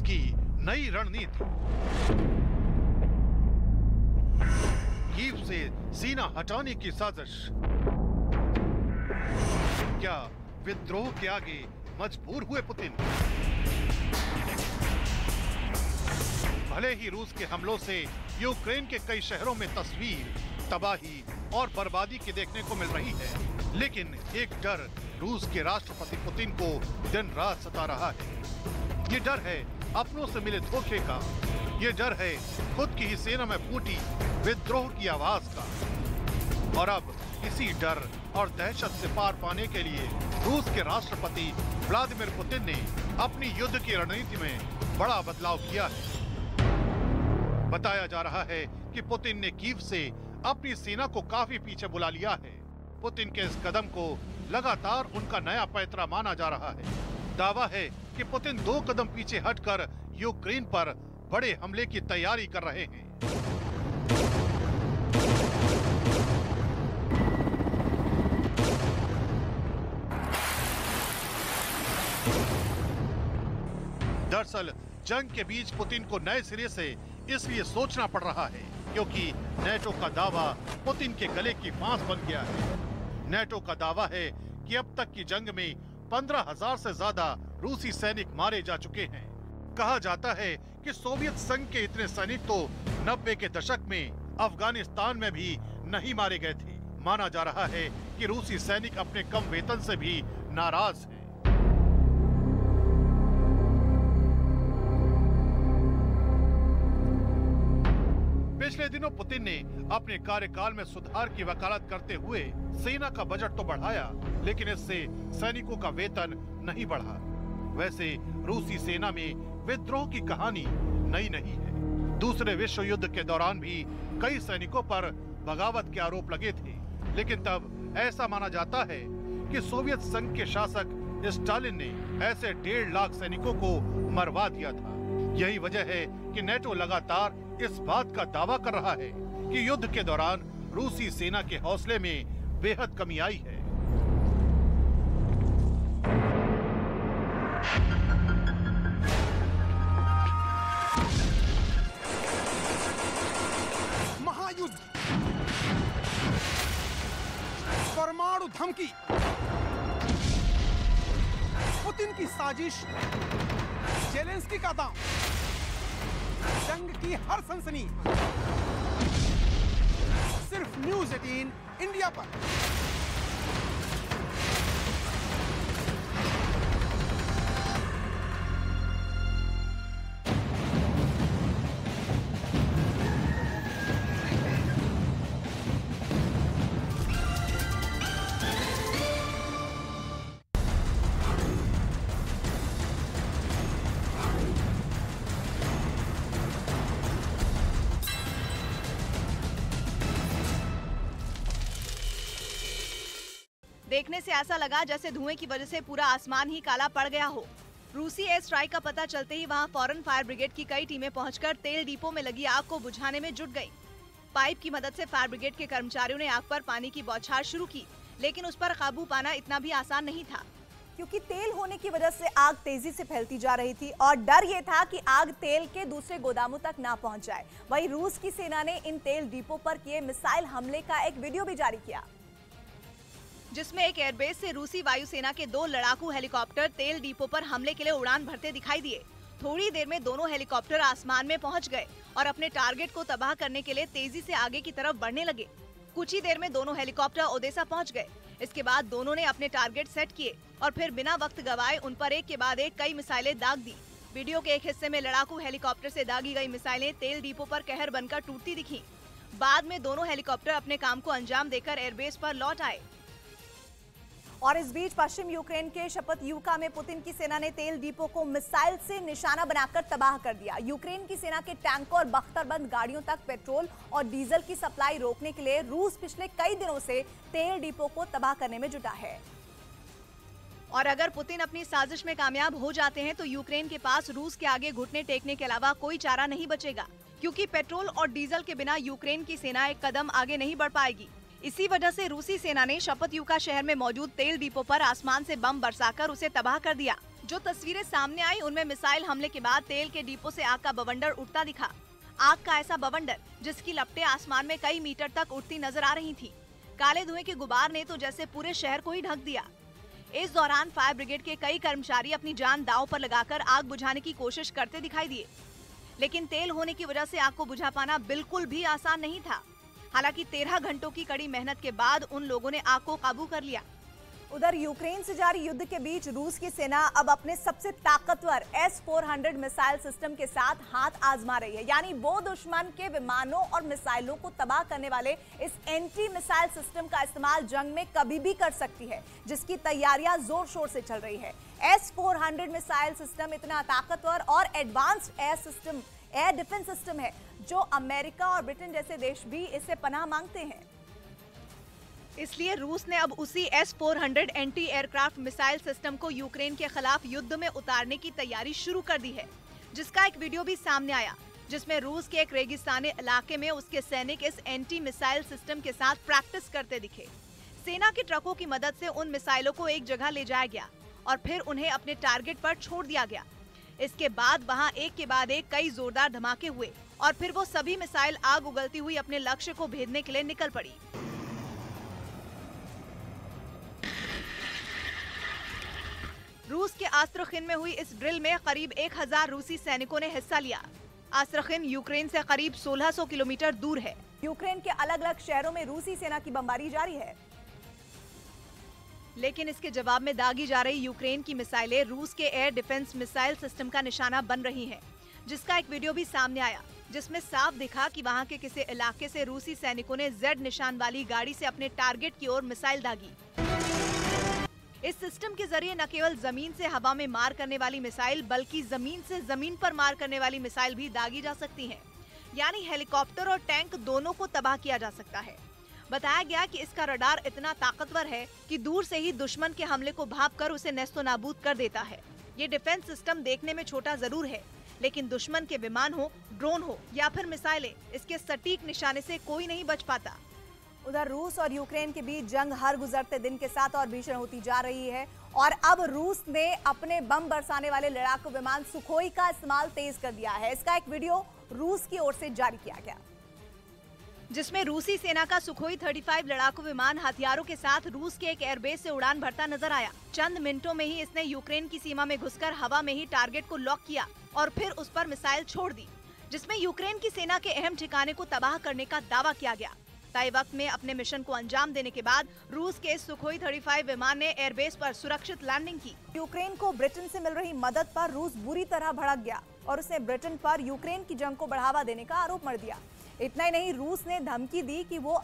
की नई रणनीति। कीव से सीना हटाने की साजिश। क्या विद्रोह के आगे मजबूर हुए पुतिन? भले ही रूस के हमलों से यूक्रेन के कई शहरों में तस्वीर तबाही और बर्बादी की देखने को मिल रही है, लेकिन एक डर रूस के राष्ट्रपति पुतिन को दिन रात सता रहा है। ये डर है अपनों से मिले धोखे का। ये डर है खुद की ही सेना में फूटी विद्रोह की आवाज का। और अब इसी डर और दहशत से पार पाने के लिए रूस के राष्ट्रपति व्लादिमीर पुतिन ने अपनी युद्ध की रणनीति में बड़ा बदलाव किया है। बताया जा रहा है कि पुतिन ने कीव से अपनी सेना को काफी पीछे बुला लिया है। पुतिन के इस कदम को लगातार उनका नया पैतरा माना जा रहा है। दावा है कि पुतिन 2 कदम पीछे हटकर यूक्रेन पर बड़े हमले की तैयारी कर रहे हैं। दरअसल जंग के बीच पुतिन को नए सिरे से इसलिए सोचना पड़ रहा है क्योंकि नेटो का दावा पुतिन के गले की फांस बन गया है। नेटो का दावा है कि अब तक की जंग में 15,000 से ज्यादा रूसी सैनिक मारे जा चुके हैं। कहा जाता है कि सोवियत संघ के इतने सैनिक तो 90 के दशक में अफगानिस्तान में भी नहीं मारे गए थे। माना जा रहा है कि रूसी सैनिक अपने कम वेतन से भी नाराज हैं। पिछले दिनों पुतिन ने अपने कार्यकाल में सुधार की वकालत करते हुए सेना का बजट तो बढ़ाया, लेकिन इससे सैनिकों का वेतन नहीं बढ़ा। वैसे रूसी सेना में विद्रोह की कहानी नई नहीं है। दूसरे विश्व युद्ध के दौरान भी कई सैनिकों पर बगावत के आरोप लगे थे, लेकिन तब ऐसा माना जाता है कि सोवियत संघ के शासक स्टालिन ने ऐसे 1.5 लाख सैनिकों को मरवा दिया था। यही वजह है कि नेटो लगातार इस बात का दावा कर रहा है कि युद्ध के दौरान रूसी सेना के हौसले में बेहद कमी आई है। महायुद्ध, परमाणु धमकी, पुतिन की साजिश, जेलेंस्की का दांव, जंग की हर सनसनी सिर्फ न्यूज़ 18 इंडिया पर। देखने से ऐसा लगा जैसे धुएं की वजह से पूरा आसमान ही काला पड़ गया हो। रूसी एयर स्ट्राइक का पता चलते ही वहां फौरन फायर ब्रिगेड की कई टीमें पहुंचकर तेल डिपो में लगी आग को बुझाने में जुट गईं। पाइप की मदद से फायर ब्रिगेड के कर्मचारियों ने आग पर पानी की बौछार शुरू की, लेकिन उस पर काबू पाना इतना भी आसान नहीं था, क्योंकि तेल होने की वजह से आग तेजी से फैलती जा रही थी और डर ये था कि आग तेल के दूसरे गोदामों तक ना पहुंच जाए। वहीं रूस की सेना ने इन तेल डिपो पर किए मिसाइल हमले का एक वीडियो भी जारी किया, जिसमें एक एयरबेस से रूसी वायुसेना के 2 लड़ाकू हेलीकॉप्टर तेल डिपो पर हमले के लिए उड़ान भरते दिखाई दिए। थोड़ी देर में दोनों हेलीकॉप्टर आसमान में पहुंच गए और अपने टारगेट को तबाह करने के लिए तेजी से आगे की तरफ बढ़ने लगे। कुछ ही देर में दोनों हेलीकॉप्टर ओडेसा पहुंच गए। इसके बाद दोनों ने अपने टारगेट सेट किए और फिर बिना वक्त गवाए उन पर एक के बाद एक कई मिसाइलें दाग दी। वीडियो के एक हिस्से में लड़ाकू हेलीकॉप्टर से दागी गई मिसाइलें तेल डिपो पर कहर बनकर टूटती दिखी। बाद में दोनों हेलीकॉप्टर अपने काम को अंजाम देकर एयरबेस पर लौट आए। और इस बीच पश्चिम यूक्रेन के शपथयूका में पुतिन की सेना ने तेल डिपो को मिसाइल से निशाना बनाकर तबाह कर दिया। यूक्रेन की सेना के टैंकों और बख्तरबंद गाड़ियों तक पेट्रोल और डीजल की सप्लाई रोकने के लिए रूस पिछले कई दिनों से तेल डिपो को तबाह करने में जुटा है। और अगर पुतिन अपनी साजिश में कामयाब हो जाते हैं तो यूक्रेन के पास रूस के आगे घुटने टेकने के अलावा कोई चारा नहीं बचेगा, क्योंकि पेट्रोल और डीजल के बिना यूक्रेन की सेना एक कदम आगे नहीं बढ़ पाएगी। इसी वजह से रूसी सेना ने शपथयूका शहर में मौजूद तेल डिपो पर आसमान से बम बरसाकर उसे तबाह कर दिया। जो तस्वीरें सामने आई उनमें मिसाइल हमले के बाद तेल के डिपो से आग का बवंडर उठता दिखा। आग का ऐसा बवंडर जिसकी लपटें आसमान में कई मीटर तक उड़ती नजर आ रही थी। काले धुएं के गुबार ने तो जैसे पूरे शहर को ही ढक दिया। इस दौरान फायर ब्रिगेड के कई कर्मचारी अपनी जान दांव पर लगाकर आग बुझाने की कोशिश करते दिखाई दिए, लेकिन तेल होने की वजह से आग को बुझा पाना बिल्कुल भी आसान नहीं था। हालांकि 13 घंटों की कड़ी मेहनत के बाद उन लोगों ने आग को काबू कर लिया। उधर यूक्रेन से जारी युद्ध के बीच रूस की सेना अब अपने सबसे ताकतवर S-400 मिसाइल सिस्टम के साथ हाथ आजमा रही है। यानी वो दुश्मन के विमानों और मिसाइलों को तबाह करने वाले इस एंटी मिसाइल सिस्टम का इस्तेमाल जंग में कभी भी कर सकती है, जिसकी तैयारियां जोर शोर से चल रही है। S-400 मिसाइल सिस्टम इतना ताकतवर और एडवांस्ड एयर डिफेंस सिस्टम है जो अमेरिका और ब्रिटेन जैसे देश भी इससे पनाह मांगते हैं। इसलिए रूस ने अब उसी S-400 anti aircraft missile system को यूक्रेन के खिलाफ युद्ध में उतारने की तैयारी शुरू कर दी है, जिसका एक वीडियो भी सामने आया, जिसमें रूस के एक रेगिस्तानी इलाके में उसके सैनिक इस एंटी मिसाइल सिस्टम के साथ प्रैक्टिस करते दिखे। सेना के ट्रकों की मदद से उन मिसाइलों को एक जगह ले जाया गया और फिर उन्हें अपने टारगेट पर छोड़ दिया गया। इसके बाद वहां एक के बाद एक कई जोरदार धमाके हुए और फिर वो सभी मिसाइल आग उगलती हुई अपने लक्ष्य को भेदने के लिए निकल पड़ी। रूस के आस्त्रखिन में हुई इस ड्रिल में करीब 1000 रूसी सैनिकों ने हिस्सा लिया। आस्त्रखिन यूक्रेन से करीब 1600 किलोमीटर दूर है। यूक्रेन के अलग अलग शहरों में रूसी सेना की बमबारी जारी है, लेकिन इसके जवाब में दागी जा रही यूक्रेन की मिसाइलें रूस के एयर डिफेंस मिसाइल सिस्टम का निशाना बन रही हैं, जिसका एक वीडियो भी सामने आया, जिसमें साफ दिखा कि वहां के किसी इलाके से रूसी सैनिकों ने Z निशान वाली गाड़ी से अपने टारगेट की ओर मिसाइल दागी। इस सिस्टम के जरिए न केवल जमीन से हवा में मार करने वाली मिसाइल बल्कि जमीन से जमीन पर मार करने वाली मिसाइल भी दागी जा सकती हैं। यानी हेलीकॉप्टर और टैंक दोनों को तबाह किया जा सकता है। बताया गया कि इसका रडार इतना ताकतवर है कि दूर से ही दुश्मन के हमले को भांपकर उसे नेस्तोनाबूद कर देता है। ये डिफेंस सिस्टम देखने में छोटा जरूर है, लेकिन दुश्मन के विमान हो, ड्रोन हो या फिर मिसाइलें, इसके सटीक निशाने से कोई नहीं बच पाता। उधर रूस और यूक्रेन के बीच जंग हर गुजरते दिन के साथ और भीषण होती जा रही है और अब रूस ने अपने बम बरसाने वाले लड़ाकू विमान सुखोई का इस्तेमाल तेज कर दिया है। इसका एक वीडियो रूस की ओर से जारी किया गया, जिसमें रूसी सेना का सुखोई 35 लड़ाकू विमान हथियारों के साथ रूस के एक एयरबेस से उड़ान भरता नजर आया। चंद मिनटों में ही इसने यूक्रेन की सीमा में घुसकर हवा में ही टारगेट को लॉक किया और फिर उस पर मिसाइल छोड़ दी, जिसमें यूक्रेन की सेना के अहम ठिकाने को तबाह करने का दावा किया गया। तय वक्त में अपने मिशन को अंजाम देने के बाद रूस के सुखोई 35 विमान ने एयरबेस पर सुरक्षित लैंडिंग की। यूक्रेन को ब्रिटेन से मिल रही मदद पर रूस बुरी तरह भड़क गया और उसने ब्रिटेन पर यूक्रेन की जंग को बढ़ावा देने का आरोप मढ़ दिया। इतना ही नहीं, रूस ने धमकी दी कि वो